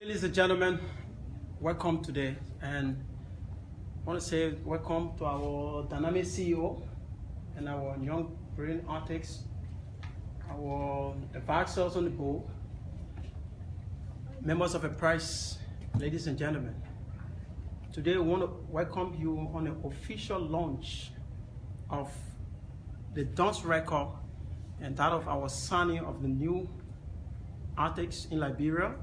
Ladies and gentlemen, welcome today, and I want to say welcome to our dynamic CEO and our young brain artists, our advisors on the board, members of the press, ladies and gentlemen. Today we want to welcome you on the official launch of the dance record and that of our signing of the new artists in Liberia.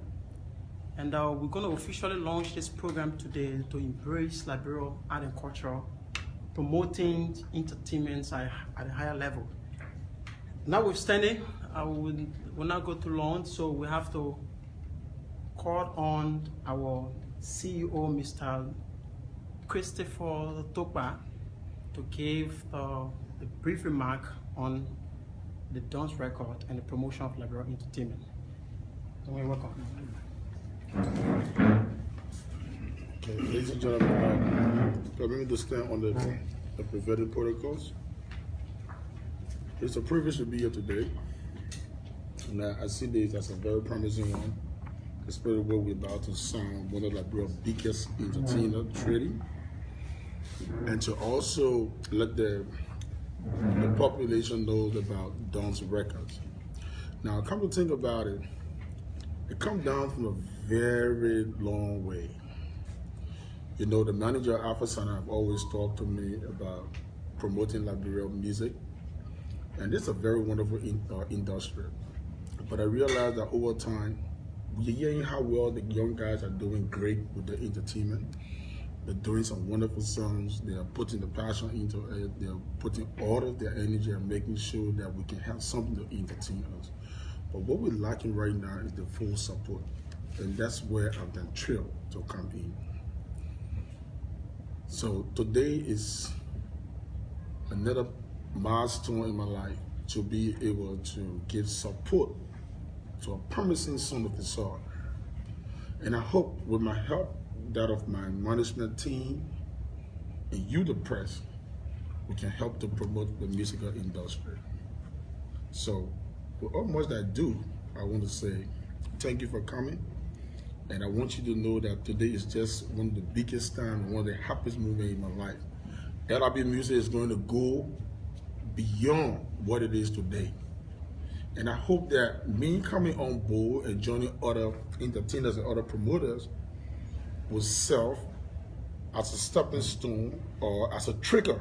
And we're going to officially launch this program today to embrace Liberia art and culture, promoting entertainment at a higher level. Notwithstanding, I will not go too long, so we have to call on our CEO, Mr. Christopher Tokpa, to give the brief remark on the dance record and the promotion of Liberia entertainment. So you're welcome. Okay, ladies and gentlemen, permit me to stand on the prevailing protocols. It's a privilege to be here today, and I see this as a very promising one, especially what we're about to sign one of Liberia's biggest entertainer trading, and to also let the population know about Dance Records. Now, come to think about it, it comes down from a very long way. You know, the manager, Alpha Sana, have always talked to me about promoting Liberian music, and this is a very wonderful industry. But I realized that over time, we're hearing how well the young guys are doing great with the entertainment. They're doing some wonderful songs. They are putting the passion into it. They're putting all of their energy and making sure that we can have something to entertain us. But what we're lacking right now is the full support. And that's where I've been thrilled to come in. So today is another milestone in my life to be able to give support to a promising son of the soil. And I hope with my help, that of my management team, and you, the press, we can help to promote the musical industry. So, with all much that I do, I want to say thank you for coming. And I want you to know that today is just one of the biggest times, one of the happiest moments in my life. LRB music is going to go beyond what it is today. And I hope that me coming on board and joining other entertainers and other promoters will serve as a stepping stone or as a trigger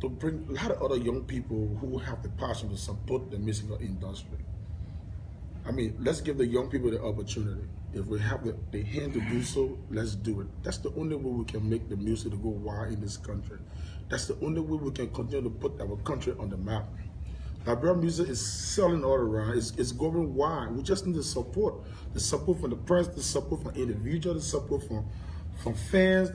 to bring a lot of other young people who have the passion to support the musical industry. I mean, let's give the young people the opportunity. If we have the hand to do so, let's do it. That's the only way we can make the music to go wild in this country. That's the only way we can continue to put our country on the map. Liberian music is selling all around. It's going wide. We just need the support from the press, the support from individuals, the support from fans.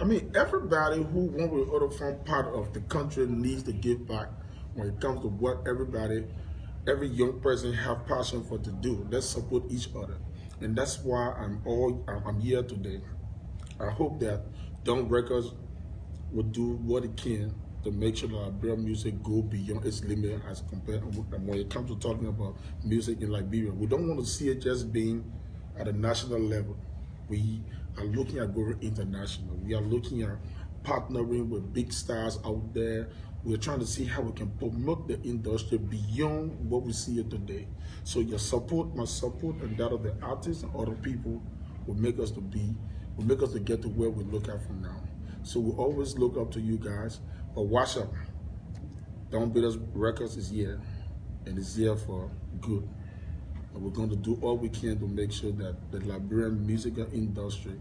I mean, everybody who wants to other form part of the country needs to give back when it comes to what every young person have passion for to do. Let's support each other, and that's why I'm here today. I hope that Dance Records will do what it can to make sure that Liberian music go beyond its limit as compared when it comes to talking about music in Liberia. We don't want to see it just being at a national level. We are looking at going international. We are looking at partnering with big stars out there. We're trying to see how we can promote the industry beyond what we see it today. So your support, my support, and that of the artists and other people will make us to get to where we look at from now. So we always look up to you guys. But watch up. Dance Records is here, and it's here for good. And we're going to do all we can to make sure that the Liberian musical industry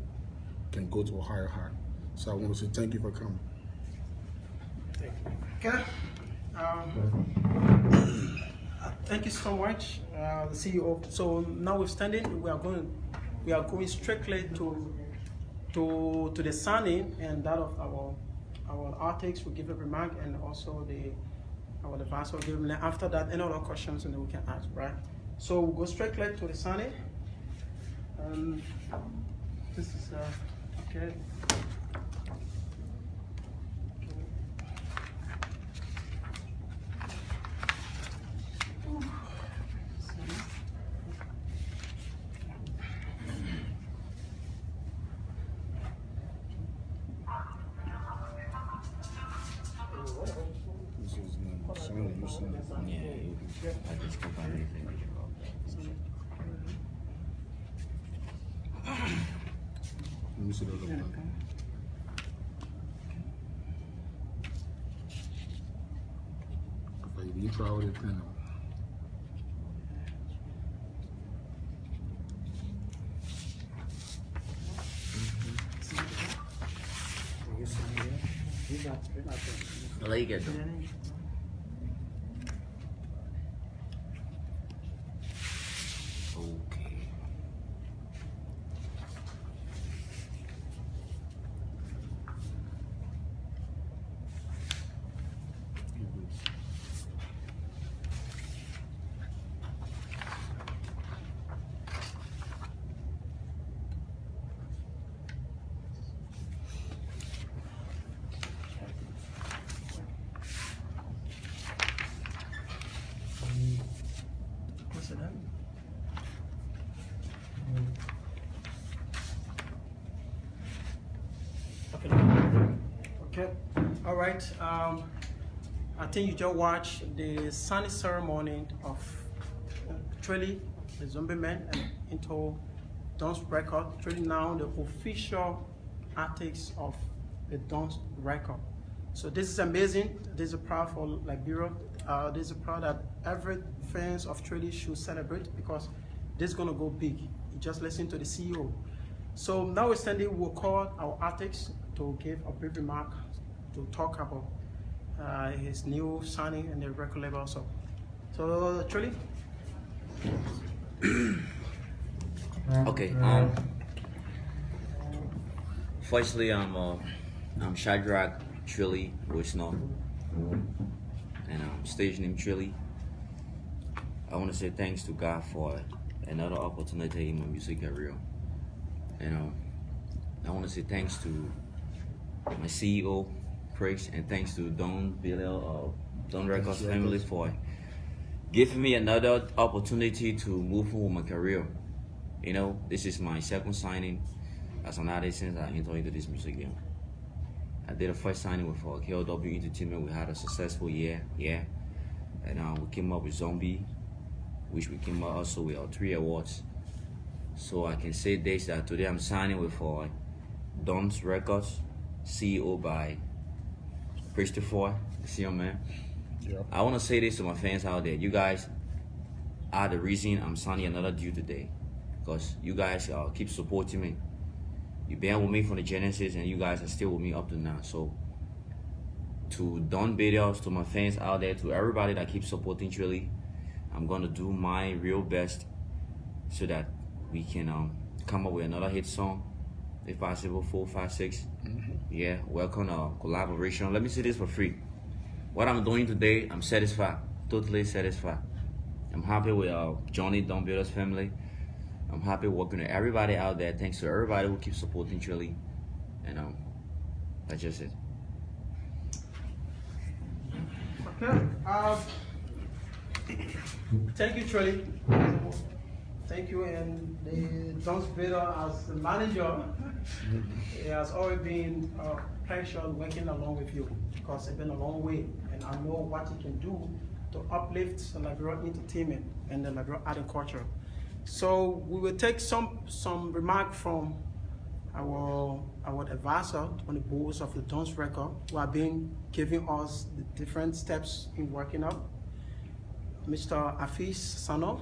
can go to a higher height. So I want to say thank you for coming. Thank you. Okay. Thank you so much, the CEO. So notwithstanding, we are going strictly to the signing and that of our artists will give a remark, and also our advisor will give a remark. After that, any other questions, and then we can ask, right? So we'll go strictly to the signing. This is okay. Like this company thing. Let me see the other one. You try with it, pen. I'll let you get them. Okay. What's it then? Okay. All right. I think you just watched the signing ceremony of Trilly, the Zombie Man, and into Don's record. Trilly now the official artist of the Don's record. So this is amazing. This is a proud for Liberia. This is a proud that every fans of Trilly should celebrate because this is gonna go big. You just listen to the CEO. So now we'll call our artist to give a brief remark to talk about his new signing and the record label. So Trilly. Okay. Firstly, I'm Shadrach Trilly Wisnor, and I'm stage name Trilly. I want to say thanks to God for another opportunity in my music career, and I want to say thanks to my CEO, Praise, and thanks to Don Billel, Don Records family for giving me another opportunity to move on with my career. You know, this is my second signing as an artist since I entered into this music game. I did a first signing with KLW Entertainment. We had a successful year, and we came up with Zombie, which we came up also with 3 awards. So I can say this, that today I'm signing with Don's Records, CEO by Christopher, CEO man. Yep. I want to say this to my fans out there. You guys are the reason I'm signing another deal today, because you guys keep supporting me. You've been with me from the Genesis, and you guys are still with me up to now. So to Don Badios, to my fans out there, to everybody that keeps supporting Trilly, I'm gonna do my real best so that we can come up with another hit song, if possible, 4, 5, 6. Yeah, welcome collaboration. Let me say this for free. What I'm doing today, I'm satisfied, totally satisfied. I'm happy with Johnny, Don Badios family. I'm happy working with everybody out there. Thanks to everybody who keeps supporting Trilly, and that's just it. Okay. Thank you, Trilly. Thank you, and the Don's Bidder as the manager, it has always been a pleasure working along with you because it's been a long way, and I know what you can do to uplift the Liberia entertainment and the Liberia art and culture. So we will take some remark from our advisor on the boards of the Don's Record, who have been giving us the different steps in working up. Mr. Afis Sano.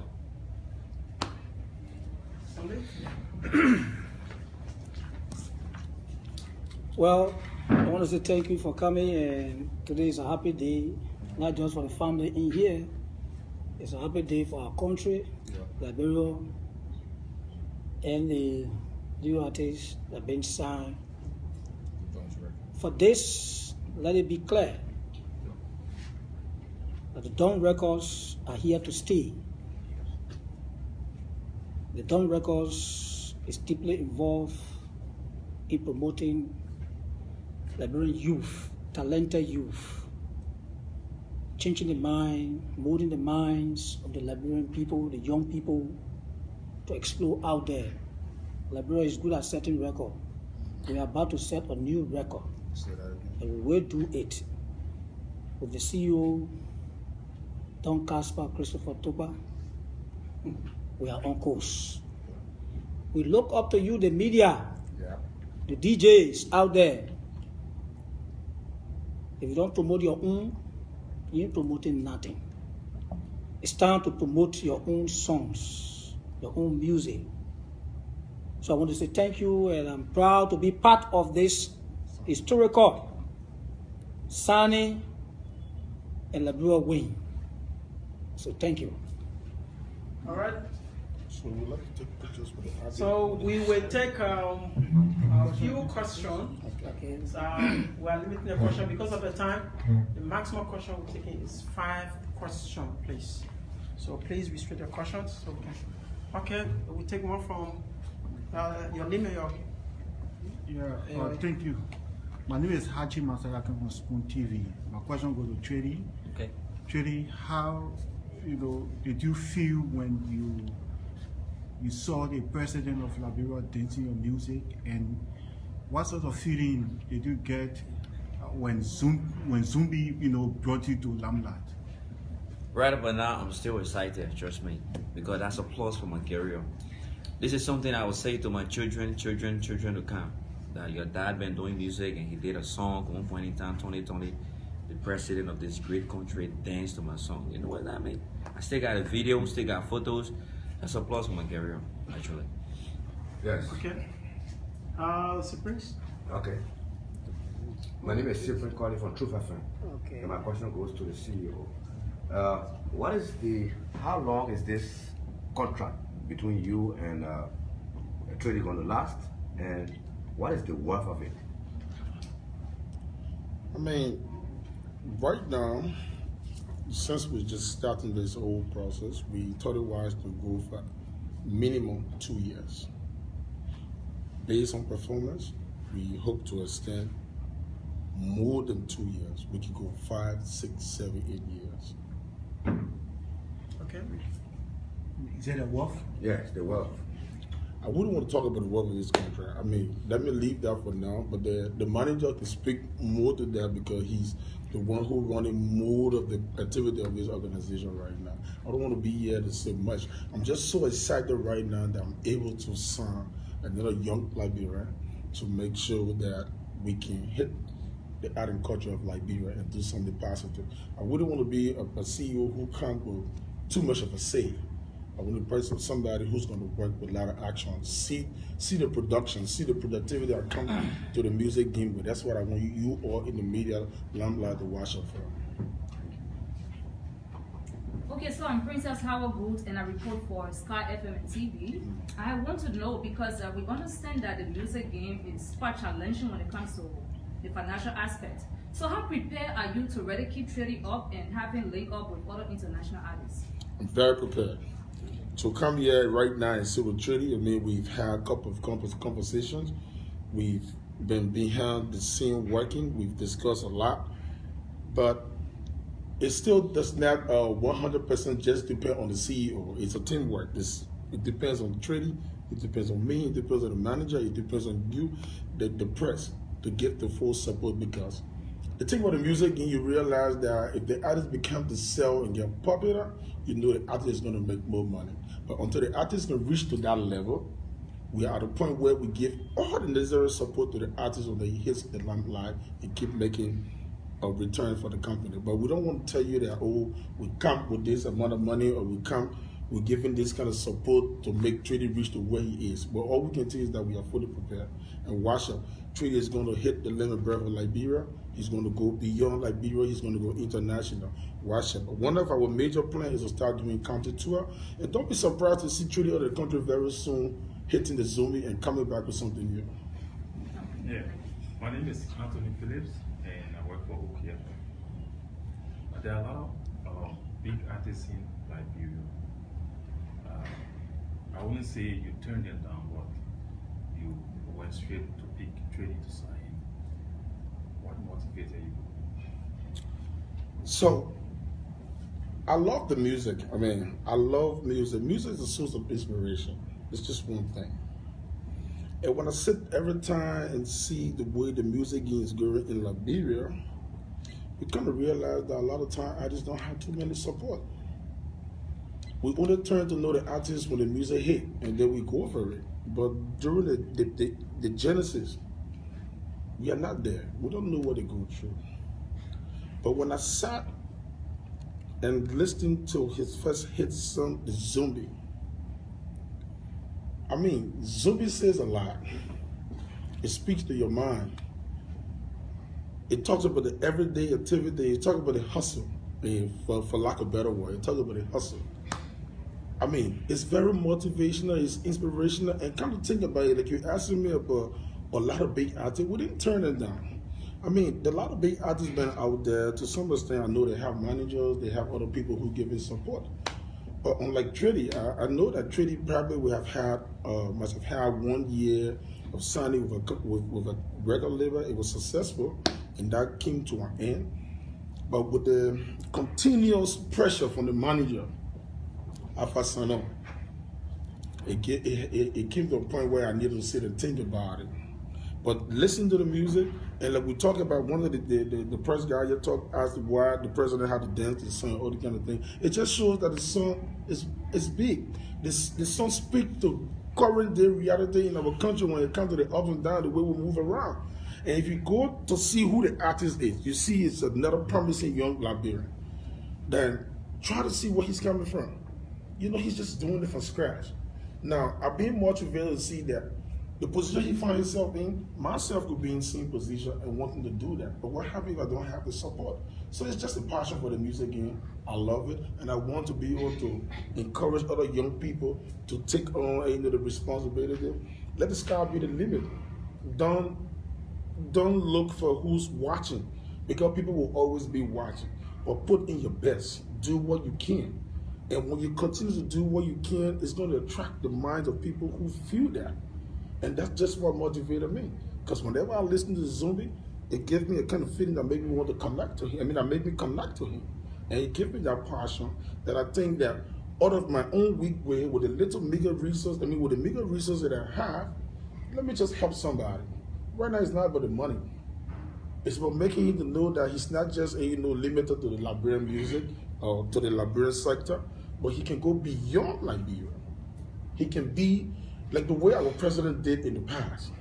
Well, I want to say thank you for coming, and today is a happy day, not just for the family in here. It's a happy day for our country, Liberia, and the new artists that have been signed. For this, let it be clear that the Don Records are here to stay. The Don Records is deeply involved in promoting Liberian youth, talented youth, changing the mind, molding the minds of the Liberian people, the young people, to explore out there. Liberia is good at setting record. We are about to set a new record, and we will do it with the CEO, Don Casper, Christopher Toba. We are on course. We look up to you, the media, the DJs out there. If you don't promote your own, you ain't promoting nothing. It's time to promote your own songs, your own music. So I want to say thank you, and I'm proud to be part of this historical signing and Liberia win. So thank you. All right. So we'd like to take pictures with the artist. So we will take a few questions. Okay. We are limiting the question because of the time. The maximum question we're taking is 5 questions, please. So please restrict your questions. So okay, we'll take one from your name and your. Thank you. My name is Hachi Masaraka from Spoon TV. My question goes to Trady. Okay. Trady, how did you feel when you saw the president of Liberia dancing your music, and what sort of feeling did you get when Zumbi brought you to Lamlat? Right about now, I'm still excited, trust me, because that's applause for my career. This is something I would say to my children to come. That your dad been doing music and he did a song at one point in time, 2020. The president of this great country danced to my song. You know what that means? I still got a video, still got photos. That's applause for my career, actually. Yes. Okay. Cypress? Okay. My name is Cypress calling from Truth FM. Okay. And my question goes to the CEO. How long is this contract between you and Trady going to last? And what is the worth of it? I mean, right now, since we're just starting this whole process, we thought it wise to go for minimum 2 years. Based on performance, we hope to extend more than 2 years. We could go 5, 6, 7, 8 years. Okay. Is it a worth? Yes, the wealth. I wouldn't want to talk about the work of this contract. I mean, let me leave that for now. But the manager can speak more to that because he's the one who running more of the activity of this organization right now. I don't want to be here to say much. I'm just so excited right now that I'm able to sign another young Liberia to make sure that we can hit the art and culture of Liberia and do something positive. I wouldn't want to be a CEO who comes with too much of a say. I want to person somebody who's going to work with a lot of action, see the production, see the productivity that comes to the music game with. That's what I want you all in the media, Lamla, to watch out for. Okay, so I'm Princess Howard Booth and I report for Sky FM and TV. I want to know because we understand that the music game is quite challenging when it comes to the financial aspect. So how prepared are you to really keep trading up and having link up with other international artists? I'm very prepared. To come here right now and sit with Trady, I mean, we've had a couple of conversations. We've been behind the scene working. We've discussed a lot, but it still does not 100% just depend on the CEO. It's a teamwork. It depends on Trady. It depends on me. It depends on the manager. It depends on you, the press, to get the full support. Because the thing about the music, and you realize that if the artist become the sell and get popular, you know the artist is going to make more money. But until the artist can reach to that level, we are at a point where we give all the necessary support to the artist when he hits the limelight and keep making a return for the company. But we don't want to tell you that, oh, we come with this amount of money, or we're giving this kind of support to make Trady reach to where he is. But all we can tell you is that we are fully prepared. And watch out, Trady is going to hit the limit breath of Liberia. He's going to go beyond Liberia. He's going to go international. Watch out. But one of our major plans is to start doing country tour. And don't be surprised to see Trady out of the country very soon, hitting the Zombie and coming back with something new. Yeah, my name is Anthony Phillips, and I work for OKF. There are a lot of big artists in Liberia. I wouldn't say you turned them down, but you went straight to pick Trady to sign. What motivated you? So, I love the music. I mean, I love music. Music is a source of inspiration. It's just one thing. And when I sit every time and see the way the music is going in Liberia, you kind of realize that a lot of times I just don't have too many support. We only turn to know the artist when the music hit, and then we go for it. But during the genesis, we are not there. We don't know what they go through. But when I sat and listened to his first hit song, The Zombie, I mean, Zombie says a lot. It speaks to your mind. It talks about the everyday activity. It talks about the hustle, for lack of a better word. It talks about the hustle. I mean, it's very motivational, it's inspirational, and come to think about it, like you're asking me about a lot of big artists, we didn't turn it down. I mean, a lot of big artists been out there. To some extent, I know they have managers, they have other people who give it support. But unlike Trinity, I know that Trinity probably must have had 1 year of signing with a record label. It was successful, and that came to an end. But with the continuous pressure from the manager, Alpha Sano, it came to a point where I needed to sit and think about it. But listen to the music, and like we talk about, one of the press guy you asked why the president had to dance the song, all the kind of thing. It just shows that the song is big. This song speaks to current day reality in our country when it comes to the up and down, the way we move around. And if you go to see who the artist is, you see it's another promising young Liberian. Then try to see where he's coming from. You know, he's just doing it from scratch. Now, I've been motivated to see that the position he finds himself in, myself could be in the same position and wanting to do that. But what happens if I don't have the support? So it's just a passion for the music game. I love it, and I want to be able to encourage other young people to take on the responsibility. Let the sky be the limit. Don't look for who's watching, because people will always be watching. But put in your best. Do what you can. And when you continue to do what you can, it's going to attract the minds of people who feel that. And that's just what motivated me. Because whenever I listen to Zombie, it gives me a kind of feeling that made me want to connect to him. I mean, that made me connect to him. And it gives me that passion that I think that out of my own weak way, with the little meager resource, with the meager resources that I have, let me just help somebody. Right now, it's not about the money. It's about making him to know that he's not just limited to the Liberian music or to the Liberian sector, but he can go beyond Liberia. He can be like the way our president did in the past.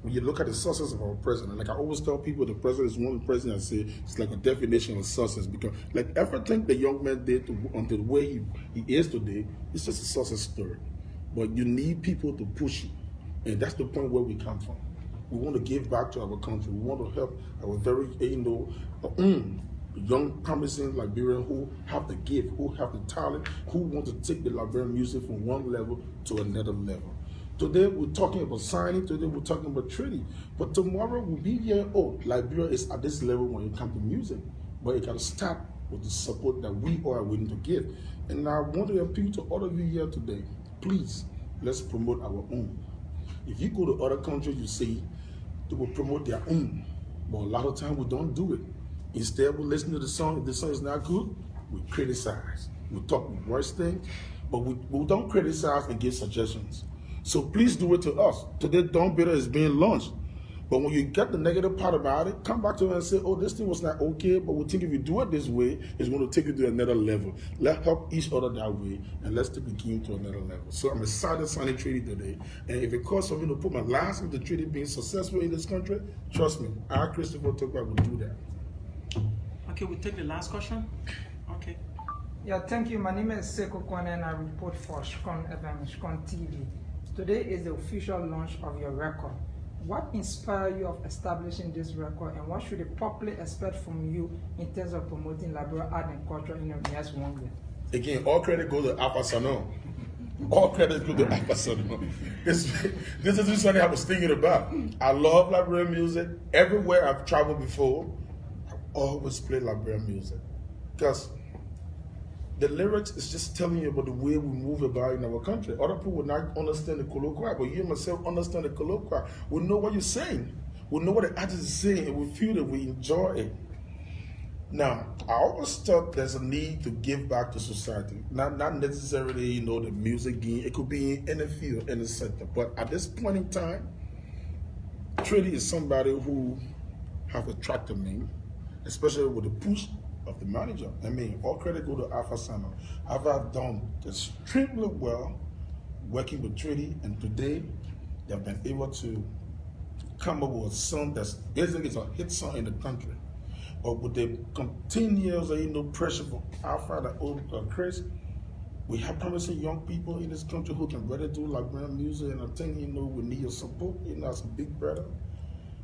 When you look at the success of our president, like I always tell people, the president is one president I say it's like a definition of success, because like everything the young man did until the way he is today, it's just a success story. But you need people to push you, and that's the point where we come from. We want to give back to our country. We want to help our very young, promising Liberians who have the gift, who have the talent, who want to take the Liberian music from one level to another level. Today we're talking about signing, today we're talking about treaty. But tomorrow we'll be here, Liberia is at this level when it comes to music. But it got to start with the support that we are willing to give. And I want to appeal to all of you here today, please, let's promote our own. If you go to other countries, you see they will promote their own. But a lot of times we don't do it. Instead, we listen to the song. If the song is not good, we criticize. We talk worse things, but we don't criticize and give suggestions. So please do it to us. Today, Don't Bitter is being launched. But when you get the negative part about it, come back to us and say, this thing was not okay, but we think if you do it this way, it's going to take you to another level. Let's help each other that way, and let's take the game to another level. So I'm excited signing treaty today. And if it costs for me to put my last with the treaty being successful in this country, trust me, I, Christopher Tokwa, will do that. Okay, we'll take the last question. Okay. Yeah, thank you. My name is Seko Kwane and I report for Shkon FM, Shkon TV. Today is the official launch of your record. What inspired you of establishing this record, and what should the public expect from you in terms of promoting Liberia art and culture in the next 1 year? Again, all credit goes to Alpha Sano. All credit goes to Alpha Sano. This is something I was thinking about. I love Liberian music. Everywhere I've traveled before, I've always played Liberian music. Because the lyrics is just telling you about the way we move about in our country. Other people will not understand the colloquial, but you myself understand the colloquial. We know what you're saying. We know what the artist is saying, and we feel it, we enjoy it. Now, I always thought there's a need to give back to society. Not necessarily, the music game. It could be in any field, any sector. But at this point in time, Trinity is somebody who have attracted me, especially with the push of the manager. I mean, all credit go to Alpha Center. Alpha have done extremely well working with Treaty, and today they've been able to come up with a song that's basically a hit song in the country. But with the continuous, pressure from Alpha, the old Chris, we have promising young people in this country who can really do Liberian music, and I think, we need your support, as a big brother.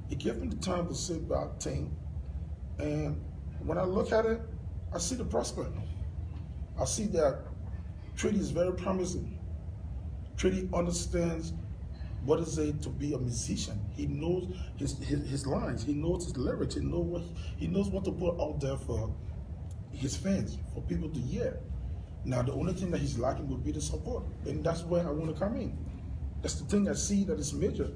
It gives me the time to sit back, think, and when I look at it, I see the prospect. I see that Treaty is very promising. Treaty understands what is it to be a musician. He knows his lines. He knows his lyrics. He knows what to put out there for his fans, for people to hear. Now, the only thing that he's lacking would be the support, and that's where I want to come in. That's the thing I see that is major.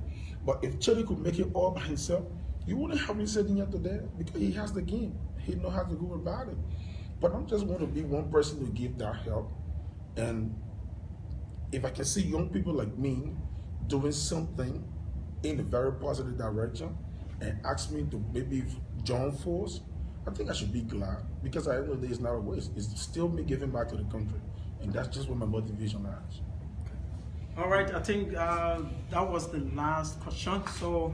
But if Treaty could make it all by himself, you wouldn't have him sitting here today, because he has the game. He knows how to go about it. But I just want to be one person to give that help. And if I can see young people like me doing something in a very positive direction and ask me to maybe join force, I think I should be glad, because I know that it's not a waste. It's still me giving back to the country. And that's just what my motivation is. All right, I think that was the last question. So